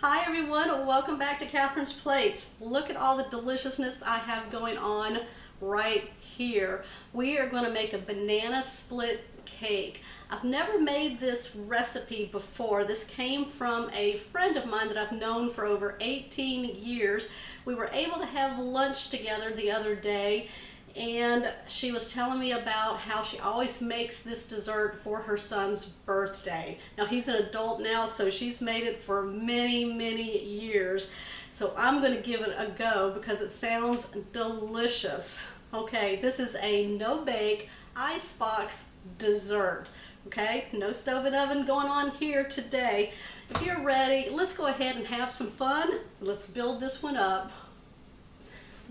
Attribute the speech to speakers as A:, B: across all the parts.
A: Hi everyone, welcome back to Catherine's Plates. Look at all the deliciousness I have going on right here. We are going to make a banana split cake. I've never made this recipe before. This came from a friend of mine that I've known for over 18 years. We were able to have lunch together the other day, and she was telling me about how she always makes this dessert for her son's birthday. Now he's an adult now, so she's made it for many years. So I'm going to give it a go because it sounds delicious. Okay, this is a no-bake icebox dessert. Okay, no stove and oven going on here today. If you're ready, let's go ahead and have some fun. Let's build this one up.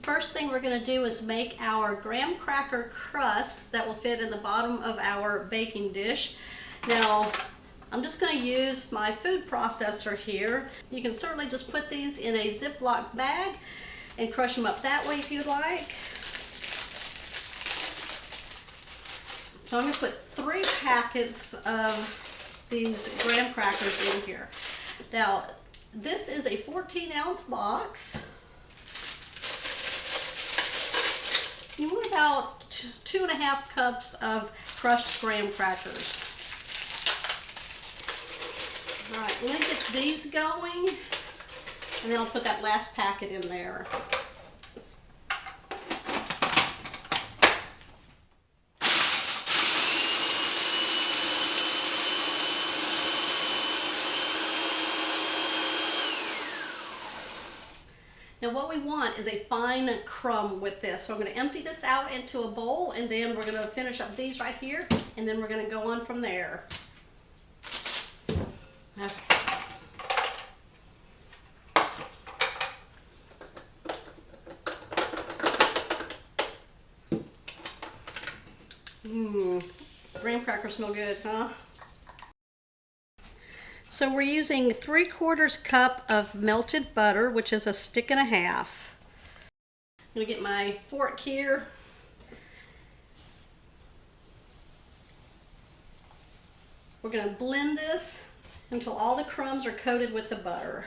A: First thing we're going to do is make our graham cracker crust that will fit in the bottom of our baking dish. Now, I'm just going to use my food processor here. You can certainly just put these in a Ziploc bag and crush them up that way if you'd like. So I'm going to put 3 packets of these graham crackers in here. Now, this is a 14-ounce box. You want about 2.5 cups of crushed graham crackers. All right, let me get these going, and then I'll put that last packet in there. Now what we want is a fine crumb with this. So I'm going to empty this out into a bowl, and then we're going to finish up these right here, and then we're going to go on from there. Okay. Graham crackers smell good, huh? So we're using 3/4 cup of melted butter, which is 1.5 sticks. I'm going to get my fork here. We're going to blend this until all the crumbs are coated with the butter.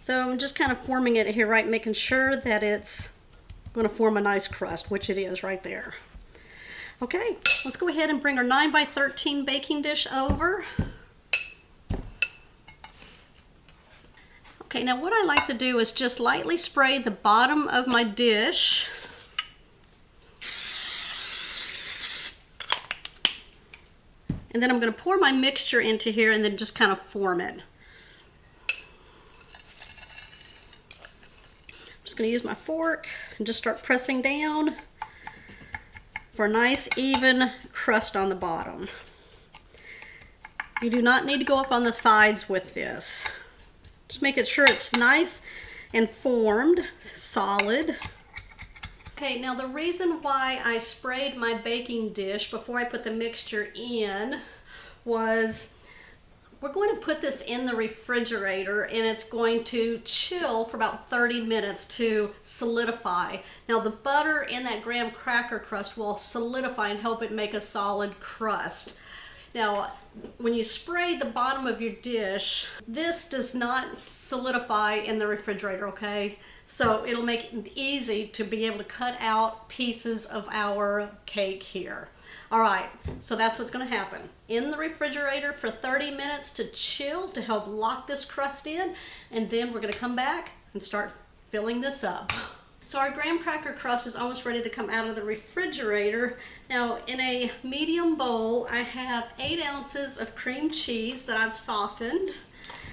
A: So I'm just kind of forming it here, right, making sure that it's going to form a nice crust, which it is right there. Okay, let's go ahead and bring our 9x13 baking dish over. Okay, now what I like to do is just lightly spray the bottom of my dish. And then I'm going to pour my mixture into here and then just kind of form it. I'm just going to use my fork and just start pressing down for a nice even crust on the bottom. You do not need to go up on the sides with this. Just make it sure it's nice and formed, solid. Okay, now the reason why I sprayed my baking dish before I put the mixture in was we're going to put this in the refrigerator, and it's going to chill for about 30 minutes to solidify. Now the butter in that graham cracker crust will solidify and help it make a solid crust. Now when you spray the bottom of your dish, this does not solidify in the refrigerator, okay? So it'll make it easy to be able to cut out pieces of our cake here. All right, so that's what's going to happen. In the refrigerator for 30 minutes to chill to help lock this crust in, and then we're going to come back and start filling this up. So our graham cracker crust is almost ready to come out of the refrigerator. Now in a medium bowl, I have 8 ounces of cream cheese that I've softened.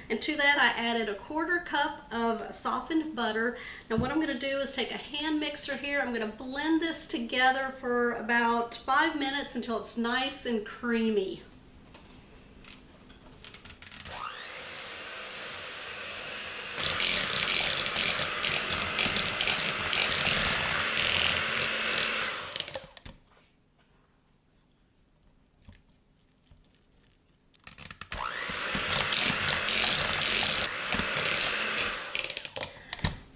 A: And to that I added 1/4 cup of softened butter. Now what I'm going to do is take a hand mixer here. I'm going to blend this together for about 5 minutes until it's nice and creamy.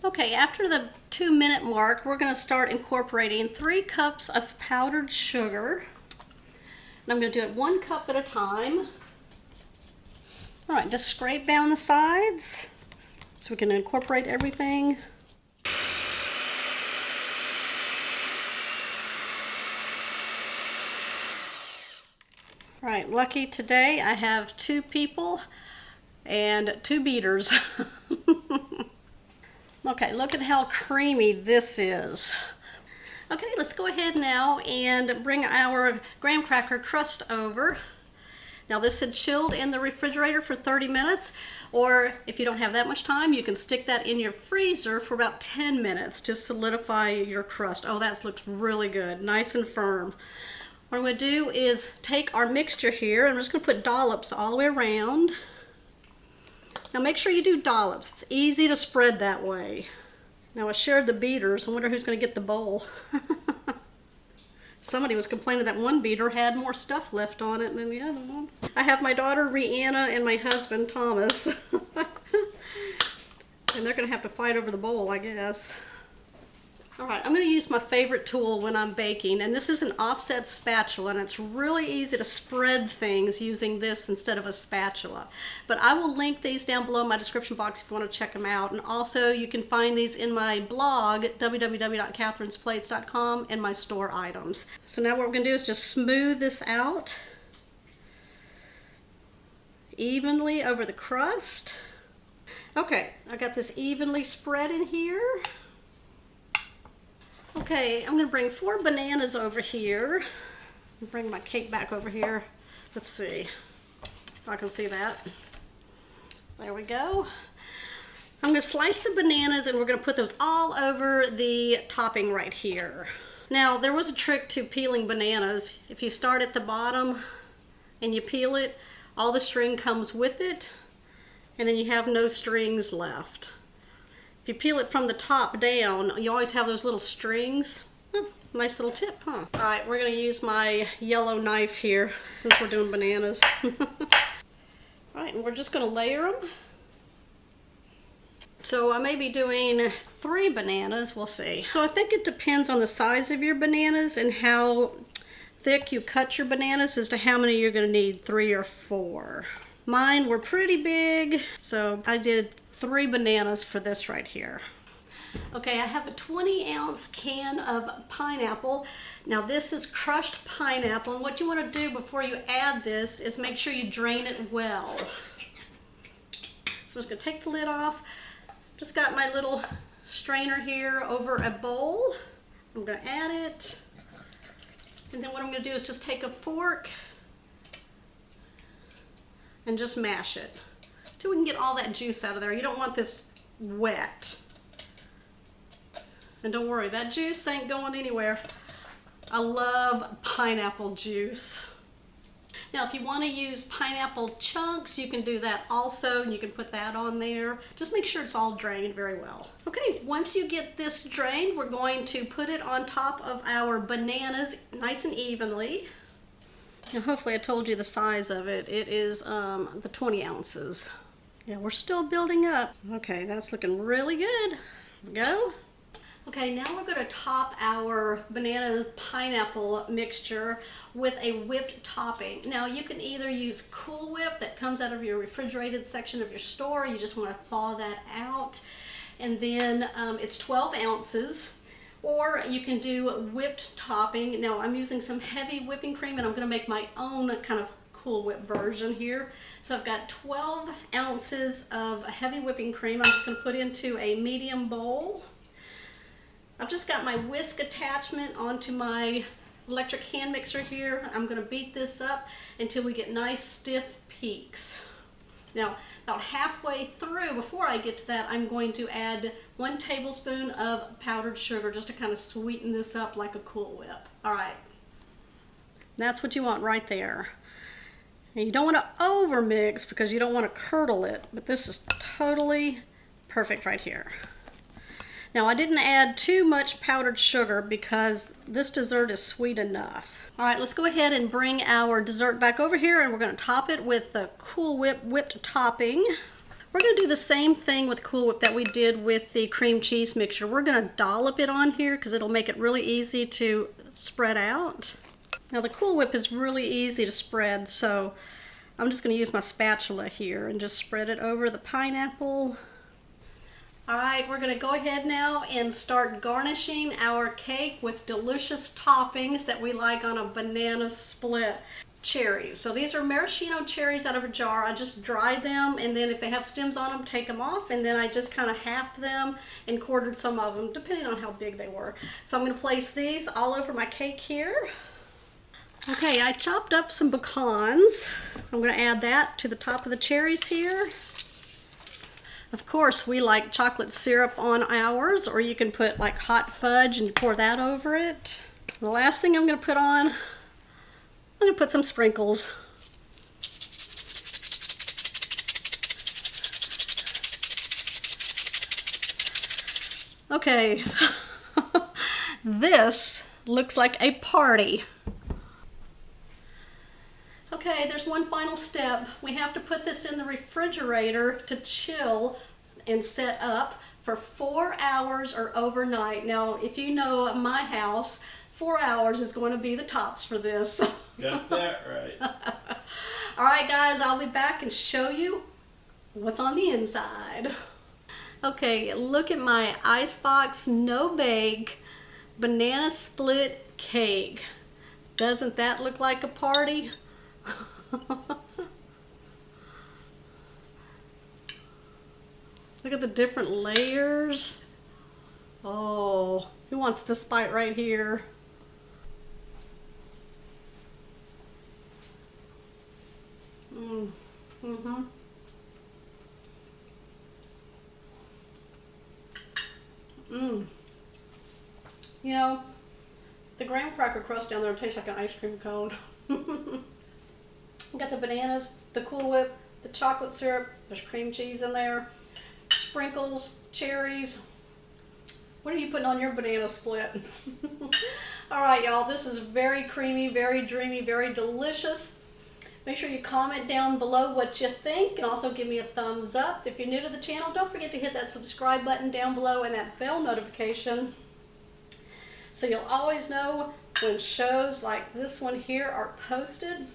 A: Okay, after the 2-minute mark, we're going to start incorporating 3 cups of powdered sugar. And I'm going to do it 1 cup at a time. All right, just scrape down the sides so we can incorporate everything. All right, lucky today I have 2 people and 2 beaters. Okay, look at how creamy this is. Okay, let's go ahead now and bring our graham cracker crust over. Now this had chilled in the refrigerator for 30 minutes, or if you don't have that much time, you can stick that in your freezer for about 10 minutes to solidify your crust. Oh, that looks really good, nice and firm. What I'm going to do is take our mixture here, and I'm just going to put dollops all the way around. Now make sure you do dollops. It's easy to spread that way. Now I shared the beaters. I wonder who's going to get the bowl. Somebody was complaining that one beater had more stuff left on it than the other one. I have my daughter Rihanna and my husband Thomas. And they're going to have to fight over the bowl, I guess. Alright, I'm going to use my favorite tool when I'm baking, and this is an offset spatula, and it's really easy to spread things using this instead of a spatula. But I will link these down below in my description box if you want to check them out, and also you can find these in my blog at www.catherinesplates.com and my store items. So now what we're going to do is just smooth this out evenly over the crust. Okay, I got this evenly spread in here. Okay, I'm going to bring 4 bananas over here. Bring my cake back over here. Let's see if I can see that. There we go. I'm going to slice the bananas and we're going to put those all over the topping right here. Now, there was a trick to peeling bananas. If you start at the bottom and you peel it, all the string comes with it, and then you have no strings left. If you peel it from the top down, you always have those little strings. Nice little tip, huh? All right, we're going to use my yellow knife here since we're doing bananas. All right, and we're just going to layer them. So I may be doing 3 bananas, we'll see. So I think it depends on the size of your bananas and how thick you cut your bananas as to how many you're going to need, 3 or 4. Mine were pretty big, so I did 3 bananas for this right here. Okay, I have a 20-ounce can of pineapple. Now this is crushed pineapple, and what you want to do before you add this is make sure you drain it well. So I'm just going to take the lid off. Just got my little strainer here over a bowl. I'm going to add it, and then what I'm going to do is just take a fork and just mash it till we can get all that juice out of there. You don't want this wet. And don't worry, that juice ain't going anywhere. I love pineapple juice. Now if you want to use pineapple chunks, you can do that also, and you can put that on there. Just make sure it's all drained very well. Okay, once you get this drained, we're going to put it on top of our bananas nice and evenly. Now hopefully I told you the size of it. It is the 20 ounces. Yeah, we're still building up. Okay, that's looking really good. Here we go. Okay, now we're going to top our banana pineapple mixture with a whipped topping. Now you can either use Cool Whip that comes out of your refrigerated section of your store. You just want to thaw that out. And then it's 12 ounces. Or you can do whipped topping. Now I'm using some heavy whipping cream, and I'm going to make my own kind of Cool Whip version here. So I've got 12 ounces of heavy whipping cream. I'm just going to put into a medium bowl. I've just got my whisk attachment onto my electric hand mixer here. I'm going to beat this up until we get nice stiff peaks. Now, about halfway through, before I get to that, I'm going to add 1 tablespoon of powdered sugar just to kind of sweeten this up like a Cool Whip. All right. That's what you want right there. And you don't want to over mix because you don't want to curdle it, but this is totally perfect right here. Now I didn't add too much powdered sugar because this dessert is sweet enough. All right, let's go ahead and bring our dessert back over here, and we're going to top it with the Cool Whip whipped topping. We're going to do the same thing with Cool Whip that we did with the cream cheese mixture. We're going to dollop it on here because it'll make it really easy to spread out. Now the Cool Whip is really easy to spread, so I'm just going to use my spatula here and just spread it over the pineapple. All right, we're going to go ahead now and start garnishing our cake with delicious toppings that we like on a banana split. Cherries. So these are maraschino cherries out of a jar. I just dried them, and then if they have stems on them, take them off, and then I just kind of halved them and quartered some of them, depending on how big they were. So I'm going to place these all over my cake here. Okay, I chopped up some pecans. I'm going to add that to the top of the cherries here. Of course, we like chocolate syrup on ours, or you can put like hot fudge and pour that over it. The last thing I'm going to put on, I'm going to put some sprinkles. Okay, this looks like a party. Okay, there's one final step. We have to put this in the refrigerator to chill and set up for 4 hours or overnight. Now, if you know my house, 4 hours is going to be the tops for this.
B: Got that right.
A: All right, guys, I'll be back and show you what's on the inside. Okay, look at my Icebox No Bake Banana Split Cake. Doesn't that look like a party? Look at the different layers. Oh, who wants this bite right here? Mm-hmm. You know, the graham cracker crust down there tastes like an ice cream cone. Got the bananas, the Cool Whip, the chocolate syrup, there's cream cheese in there, sprinkles, cherries. What are you putting on your banana split? All right, y'all, this is very creamy, very dreamy, very delicious. Make sure you comment down below what you think, and also give me a thumbs up. If you're new to the channel, don't forget to hit that subscribe button down below and that bell notification, so you'll always know when shows like this one here are posted.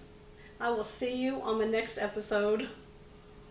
A: I will see you on the next episode.